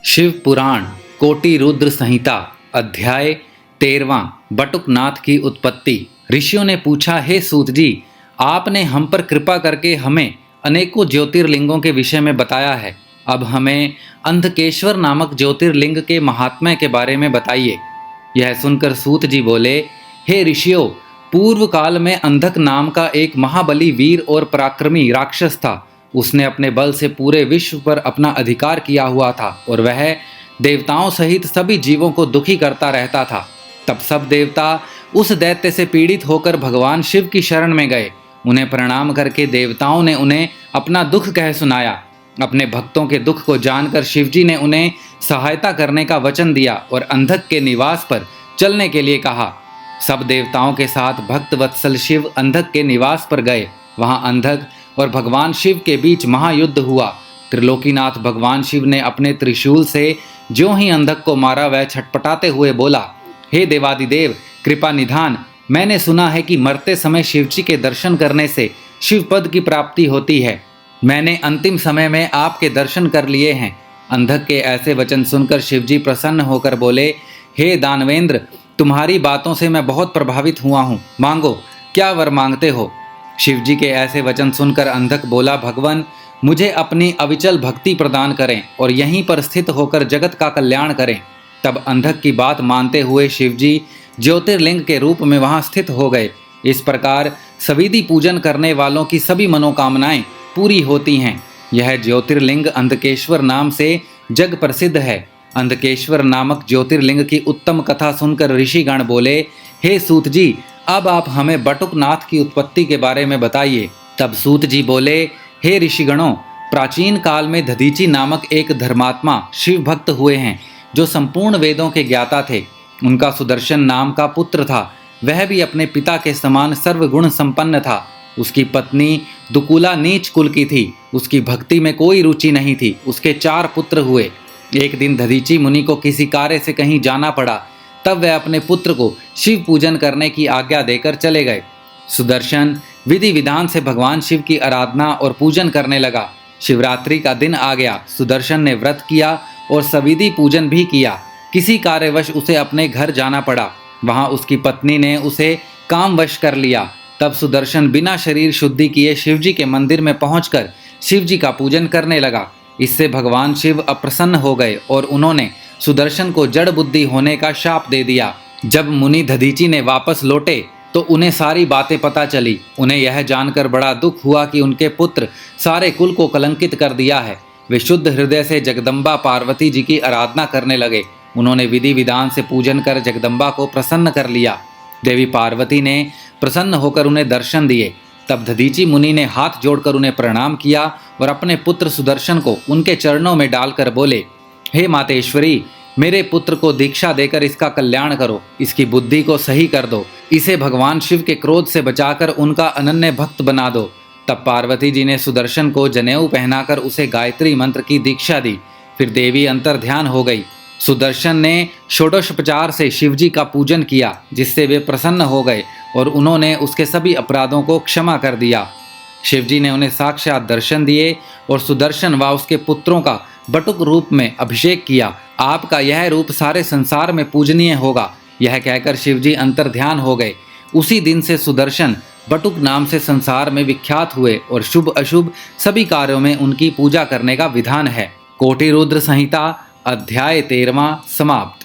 शिव पुराण कोटि रुद्र संहिता अध्याय 13वां बटुकनाथ की उत्पत्ति। ऋषियों ने पूछा, हे सूत जी, आपने हम पर कृपा करके हमें अनेकों ज्योतिर्लिंगों के विषय में बताया है। अब हमें अंधकेश्वर नामक ज्योतिर्लिंग के महात्म्य के बारे में बताइए। यह सुनकर सूत जी बोले, हे ऋषियों, पूर्व काल में अंधक नाम का एक महाबली वीर और पराक्रमी राक्षस था। उसने अपने बल से पूरे विश्व पर अपना अधिकार किया हुआ था और वह देवताओं सहित सभी जीवों को दुखी करता रहता था। तब सब देवता उस दैत्य से पीड़ित होकर भगवान शिव की शरण में गए। उन्हें प्रणाम करके देवताओं ने उन्हें अपना दुख कह सुनाया। अपने भक्तों के दुख को जानकर शिवजी ने उन्हें सहायता करने का वचन दिया और अंधक के निवास पर चलने के लिए कहा। सब देवताओं के साथ भक्त वत्सल शिव अंधक के निवास पर गए। वहां अंधक और भगवान शिव के बीच महायुद्ध हुआ। त्रिलोकीनाथ भगवान शिव ने अपने त्रिशूल से ज्यों ही अंधक को मारा, वह छटपटाते हुए बोला, हे देवादिदेव, कृपा निधान, मैंने सुना है कि मरते समय शिवजी के दर्शन करने से शिव पद की प्राप्ति होती है। मैंने अंतिम समय में आपके दर्शन कर लिए हैं। अंधक के ऐसे वचन सुनकर शिवजी प्रसन्न होकर बोले, हे दानवेंद्र, तुम्हारी बातों से मैं बहुत प्रभावित हुआ हूँ। मांगो, क्या वर मांगते हो? शिवजी के ऐसे वचन सुनकर अंधक बोला, भगवान, मुझे अपनी अविचल भक्ति प्रदान करें और यहीं पर स्थित होकर जगत का कल्याण करें। तब अंधक की बात मानते हुए शिवजी ज्योतिर्लिंग के रूप में वहां स्थित हो गए। इस प्रकार सविधि पूजन करने वालों की सभी मनोकामनाएं पूरी होती हैं। यह ज्योतिर्लिंग अंधकेश्वर नाम से जग प्रसिद्ध है। अंधकेश्वर नामक ज्योतिर्लिंग की उत्तम कथा सुनकर ऋषिगण बोले, हे सूत जी, अब आप हमें बटुकनाथ की उत्पत्ति के बारे में बताइए। तब सूत जी बोले, हे ऋषिगणों, प्राचीन काल में दधीची नामक एक धर्मात्मा शिव भक्त हुए हैं, जो संपूर्ण वेदों के ज्ञाता थे। उनका सुदर्शन नाम का पुत्र था। वह भी अपने पिता के समान सर्वगुण संपन्न था। उसकी पत्नी दुकुला नीच कुल की थी। उसकी भक्ति में कोई रुचि नहीं थी। उसके 4 पुत्र हुए। एक दिन दधीची मुनि को किसी कार्य से कहीं जाना पड़ा। तब वह अपने पुत्र को शिव पूजन करने की आज्ञा देकर चले गए। सुदर्शन विधि विधान से भगवान शिव की आराधना और पूजन करने लगा। शिवरात्रि का दिन आ गया। सुदर्शन ने व्रत किया और सविधि पूजन भी किया। किसी कार्यवश उसे अपने घर जाना पड़ा। वहां उसकी पत्नी ने उसे कामवश कर लिया। तब सुदर्शन बिना शरीर शुद्धि किए शिवजी के मंदिर में पहुंचकर शिवजी का पूजन करने लगा। इससे भगवान शिव अप्रसन्न हो गए और उन्होंने सुदर्शन को जड़ बुद्धि होने का शाप दे दिया। जब मुनि दधीची ने वापस लौटे तो उन्हें सारी बातें पता चली। उन्हें यह जानकर बड़ा दुख हुआ कि उनके पुत्र सारे कुल को कलंकित कर दिया है। वे शुद्ध हृदय से जगदम्बा पार्वती जी की आराधना करने लगे। उन्होंने विधि विधान से पूजन कर जगदम्बा को प्रसन्न कर लिया। देवी पार्वती ने प्रसन्न होकर उन्हें दर्शन दिए। तब दधीची मुनि ने हाथ जोड़कर उन्हें प्रणाम किया और अपने पुत्र सुदर्शन को उनके चरणों में डालकर बोले, हे मातेश्वरी, मेरे पुत्र को दीक्षा देकर इसका कल्याण करो। इसकी बुद्धि को सही कर दो। इसे भगवान शिव के क्रोध से बचाकर उनका अनन्य भक्त बना दो। तब पार्वती जी ने सुदर्शन को जनेऊ पहनाकर उसे गायत्री मंत्र की दीक्षा दी। फिर देवी अंतर ध्यान हो गई। सुदर्शन ने षोडशोपचार से शिवजी का पूजन किया, जिससे वे प्रसन्न हो गए और उन्होंने उसके सभी अपराधों को क्षमा कर दिया। शिवजी ने उन्हें साक्षात दर्शन दिए और सुदर्शन व उसके पुत्रों का बटुक रूप में अभिषेक किया। आपका यह रूप सारे संसार में पूजनीय होगा। यह कहकर शिवजी अंतर ध्यान हो गए। उसी दिन से सुदर्शन बटुक नाम से संसार में विख्यात हुए और शुभ अशुभ सभी कार्यों में उनकी पूजा करने का विधान है। कोटि रुद्र संहिता अध्याय 13वां समाप्त।